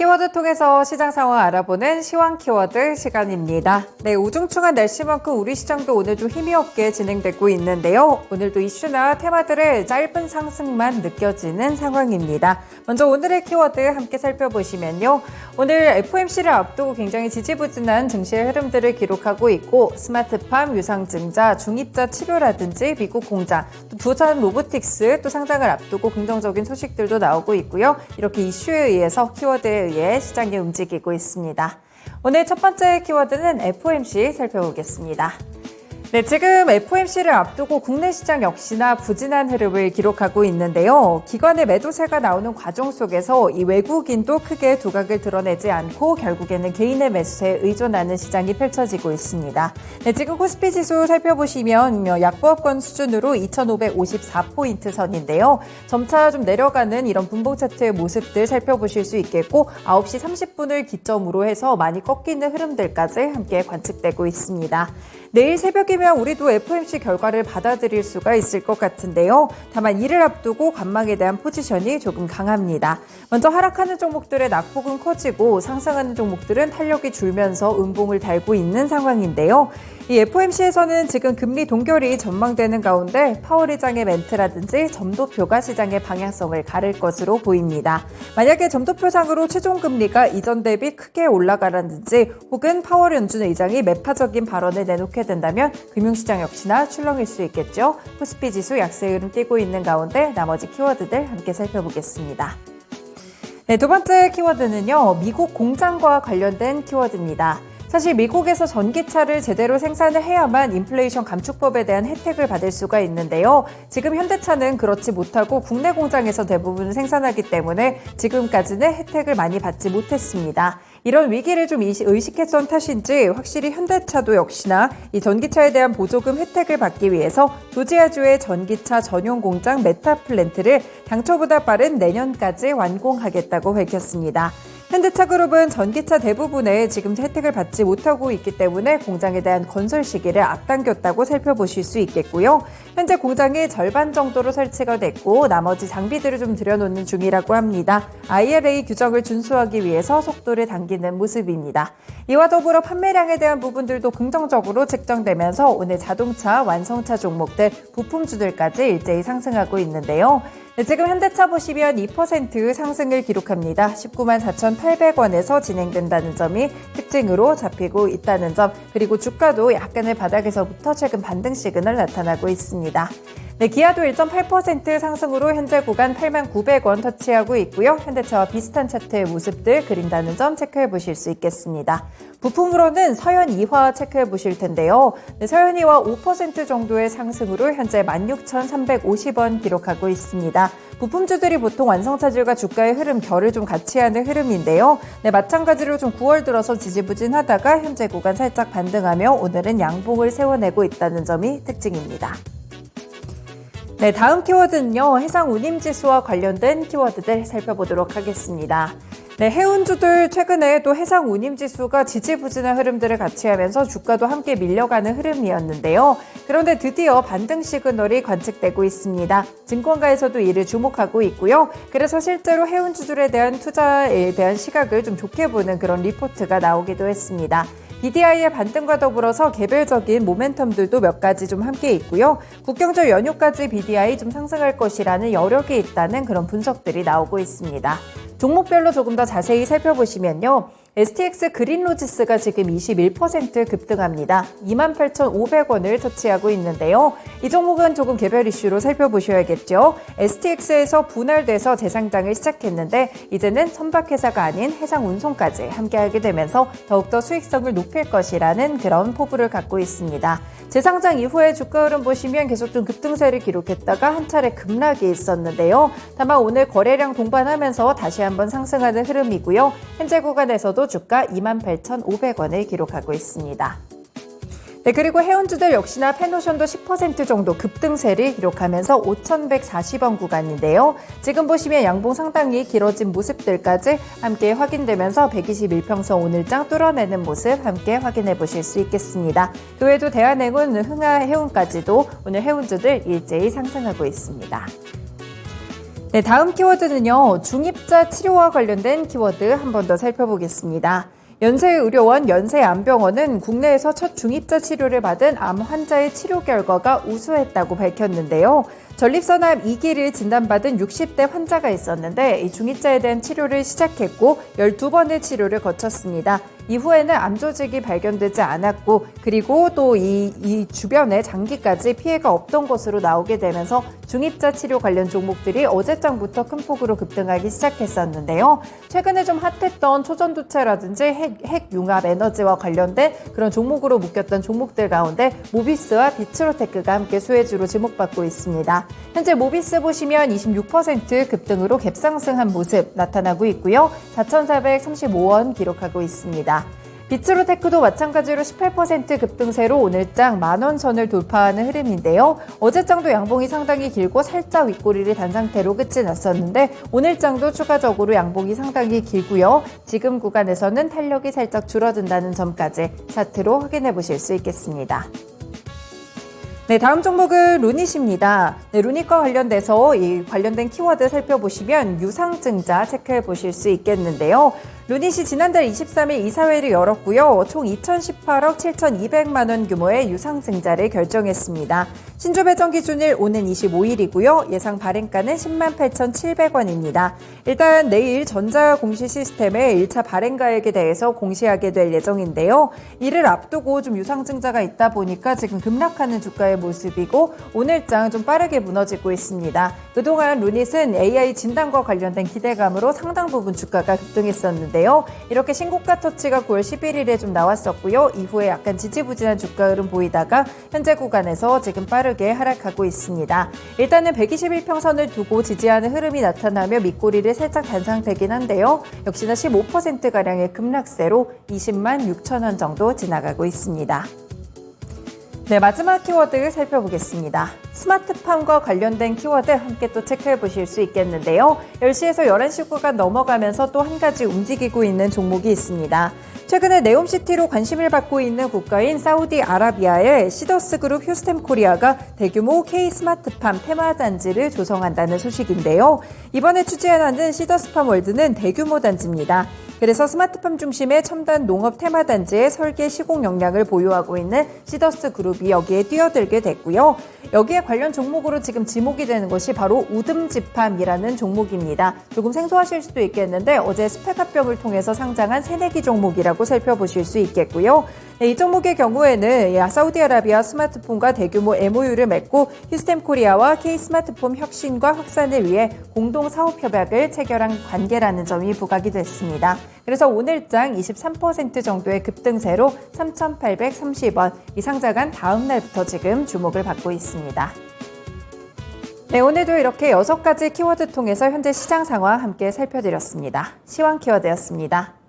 키워드 통해서 시장 상황 알아보는 시황 키워드 시간입니다. 네, 우중충한 날씨만큼 우리 시장도 오늘 좀 힘이 없게 진행되고 있는데요. 오늘도 이슈나 테마들의 짧은 상승만 느껴지는 상황입니다. 먼저 오늘의 키워드 함께 살펴보시면요. 오늘 FOMC를 앞두고 굉장히 지지부진한 증시의 흐름들을 기록하고 있고 스마트팜, 유상증자, 중입자 치료라든지 미국 공장, 또 두산 로보틱스 또 상장을 앞두고 긍정적인 소식들도 나오고 있고요. 이렇게 이슈에 의해서 키워드에 의해 시장이 움직이고 있습니다. 오늘 첫 번째 키워드는 FOMC 살펴보겠습니다. 네, 지금 FOMC를 앞두고 국내 시장 역시나 부진한 흐름을 기록하고 있는데요. 기관의 매도세가 나오는 과정 속에서 이 외국인도 크게 두각을 드러내지 않고 결국에는 개인의 매수세에 의존하는 시장이 펼쳐지고 있습니다. 네, 지금 코스피 지수 살펴보시면 약보합권 수준으로 2554포인트 선인데요. 점차 좀 내려가는 이런 분봉 차트의 모습들 살펴보실 수 있겠고 9시 30분을 기점으로 해서 많이 꺾이는 흐름들까지 함께 관측되고 있습니다. 내일 새벽이면 우리도 FOMC 결과를 받아들일 수가 있을 것 같은데요. 다만 이를 앞두고 관망에 대한 포지션이 조금 강합니다. 먼저 하락하는 종목들의 낙폭은 커지고 상승하는 종목들은 탄력이 줄면서 음봉을 달고 있는 상황인데요. 이 FOMC에서는 지금 금리 동결이 전망되는 가운데 파월 의장의 멘트라든지 점도표가 시장의 방향성을 가를 것으로 보입니다. 만약에 점도표상으로 최종금리가 이전 대비 크게 올라가라든지 혹은 파월 연준 의장이 매파적인 발언을 내놓게 된다면 금융시장 역시나 출렁일 수 있겠죠. 코스피 지수 약세 흐름 띄고 있는 가운데 나머지 키워드들 함께 살펴보겠습니다. 네, 두 번째 키워드는요. 미국 공장과 관련된 키워드입니다. 사실 미국에서 전기차를 제대로 생산을 해야만 인플레이션 감축법에 대한 혜택을 받을 수가 있는데요. 지금 현대차는 그렇지 못하고 국내 공장에서 대부분 생산하기 때문에 지금까지는 혜택을 많이 받지 못했습니다. 이런 위기를 좀 의식했던 탓인지 확실히 현대차도 역시나 이 전기차에 대한 보조금 혜택을 받기 위해서 조지아주의 전기차 전용 공장 메타플랜트를 당초보다 빠른 내년까지 완공하겠다고 밝혔습니다. 현대차 그룹은 전기차 대부분에 지금 혜택을 받지 못하고 있기 때문에 공장에 대한 건설 시기를 앞당겼다고 살펴보실 수 있겠고요. 현재 공장이 절반 정도로 설치가 됐고 나머지 장비들을 좀 들여놓는 중이라고 합니다. IRA 규정을 준수하기 위해서 속도를 당기는 모습입니다. 이와 더불어 판매량에 대한 부분들도 긍정적으로 측정되면서 오늘 자동차, 완성차 종목들, 부품주들까지 일제히 상승하고 있는데요. 네, 지금 현대차 보시면 2% 상승을 기록합니다. 19만 4,800원에서 진행된다는 점이 특징으로 잡히고 있다는 점, 그리고 주가도 약간의 바닥에서부터 최근 반등 시그널 나타나고 있습니다. 네, 기아도 1.8% 상승으로 현재 구간 8,900원 터치하고 있고요. 현대차와 비슷한 차트의 모습들 그린다는 점 체크해 보실 수 있겠습니다. 부품으로는 서현 2화 체크해 보실 텐데요. 네, 서현 2화 5% 정도의 상승으로 현재 16,350원 기록하고 있습니다. 부품주들이 보통 완성차질과 주가의 흐름 결을 좀 같이 하는 흐름인데요. 네, 마찬가지로 좀 9월 들어서 지지부진하다가 현재 구간 살짝 반등하며 오늘은 양봉을 세워내고 있다는 점이 특징입니다. 네, 다음 키워드는요. 해상운임지수와 관련된 키워드들 살펴보도록 하겠습니다. 네, 해운주들 최근에 또 해상운임지수가 지지부진한 흐름들을 같이 하면서 주가도 함께 밀려가는 흐름이었는데요. 그런데 드디어 반등 시그널이 관측되고 있습니다. 증권가에서도 이를 주목하고 있고요. 그래서 실제로 해운주들에 대한 투자에 대한 시각을 좀 좋게 보는 그런 리포트가 나오기도 했습니다. BDI의 반등과 더불어서 개별적인 모멘텀들도 몇 가지 좀 함께 있고요. 국경절 연휴까지 BDI 좀 상승할 것이라는 여력이 있다는 그런 분석들이 나오고 있습니다. 종목별로 조금 더 자세히 살펴보시면요. STX 그린로지스가 지금 21% 급등합니다. 28,500원을 터치하고 있는데요. 이 종목은 조금 개별 이슈로 살펴보셔야겠죠. STX에서 분할돼서 재상장을 시작했는데 이제는 선박회사가 아닌 해상운송까지 함께하게 되면서 더욱더 수익성을 높일 것이라는 그런 포부를 갖고 있습니다. 재상장 이후에 주가 흐름 보시면 계속 좀 급등세를 기록했다가 한 차례 급락이 있었는데요. 다만 오늘 거래량 동반하면서 다시 한번 상승하는 흐름이고요. 현재 구간에서도 주가 28,500원을 기록하고 있습니다. 네, 그리고 해운주들 역시나 펜오션도 10% 정도 급등세를 기록하면서 5,140원 구간인데요. 지금 보시면 양봉 상당히 길어진 모습들까지 함께 확인되면서 121평선 오늘장 뚫어내는 모습 함께 확인해 보실 수 있겠습니다. 그 외에도 대한해운, 흥하해운까지도 오늘 해운주들 일제히 상승하고 있습니다. 네, 다음 키워드는요. 중입자 치료와 관련된 키워드 한 번 더 살펴보겠습니다. 연세의료원 연세암병원은 국내에서 첫 중입자 치료를 받은 암 환자의 치료 결과가 우수했다고 밝혔는데요. 전립선암 2기를 진단받은 60대 환자가 있었는데 이 중입자에 대한 치료를 시작했고 12번의 치료를 거쳤습니다. 이후에는 암 조직이 발견되지 않았고 그리고 또 이 주변에 장기까지 피해가 없던 것으로 나오게 되면서 중입자 치료 관련 종목들이 어제장부터 큰 폭으로 급등하기 시작했었는데요. 최근에 좀 핫했던 초전도체라든지 핵융합 에너지와 관련된 그런 종목으로 묶였던 종목들 가운데 모비스와 비츠로테크가 함께 수혜주로 지목받고 있습니다. 현재 모비스 보시면 26% 급등으로 갭상승한 모습 나타나고 있고요. 4,435원 기록하고 있습니다. 비츠로테크도 마찬가지로 18% 급등세로 오늘장 만원 선을 돌파하는 흐름인데요. 어제장도 양봉이 상당히 길고 살짝 윗꼬리를 단 상태로 끝이 났었는데 오늘장도 추가적으로 양봉이 상당히 길고요. 지금 구간에서는 탄력이 살짝 줄어든다는 점까지 차트로 확인해 보실 수 있겠습니다. 네, 다음 종목은 루닛입니다. 네, 루닛과 관련돼서 이 관련된 키워드 살펴보시면 유상증자 체크해 보실 수 있겠는데요. 루닛이 지난달 23일 이사회를 열었고요. 총 2,018억 7,200만 원 규모의 유상증자를 결정했습니다. 신주 배정 기준일 오는 25일이고요. 예상 발행가는 10만 8,700원입니다. 일단 내일 전자 공시 시스템의 1차 발행가액에 대해서 공시하게 될 예정인데요. 이를 앞두고 좀 유상증자가 있다 보니까 지금 급락하는 주가의 모습이고 오늘장 좀 빠르게 무너지고 있습니다. 그동안 루닛은 AI 진단과 관련된 기대감으로 상당 부분 주가가 급등했었는데요. 이렇게 신고가 터치가 9월 11일에 좀 나왔었고요. 이후에 약간 지지부진한 주가 흐름 보이다가 현재 구간에서 지금 빠르게 하락하고 있습니다. 일단은 121평선을 두고 지지하는 흐름이 나타나며 밑꼬리를 살짝 단상되긴 한데요. 역시나 15%가량의 급락세로 20만 6천 원 정도 지나가고 있습니다. 네, 마지막 키워드 살펴보겠습니다. 스마트팜과 관련된 키워드 함께 또 체크해 보실 수 있겠는데요. 10시에서 11시 구간 넘어가면서 또 한 가지 움직이고 있는 종목이 있습니다. 최근에 네옴시티로 관심을 받고 있는 국가인 사우디아라비아의 시더스그룹 휴스템코리아가 대규모 K-스마트팜 테마단지를 조성한다는 소식인데요. 이번에 추진하는 시더스팜월드는 대규모 단지입니다. 그래서 스마트팜 중심의 첨단 농업 테마단지의 설계 시공 역량을 보유하고 있는 시더스그룹이 여기에 뛰어들게 됐고요. 여기에 관련 종목으로 지금 지목이 되는 것이 바로 우듬지팜이라는 종목입니다. 조금 생소하실 수도 있겠는데 어제 스펙 합병을 통해서 상장한 새내기 종목이라고 살펴보실 수 있겠고요. 네, 이 종목의 경우에는 사우디아라비아 스마트폰과 대규모 MOU를 맺고 휴스템코리아와 K-스마트폰 혁신과 확산을 위해 공동 사업 협약을 체결한 관계라는 점이 부각이 됐습니다. 그래서 오늘장 23% 정도의 급등세로 3,830원, 이 상장한 다음 날부터 지금 주목을 받고 있습니다. 네, 오늘도 이렇게 6가지 키워드 통해서 현재 시장 상황 함께 살펴드렸습니다. 시황 키워드였습니다.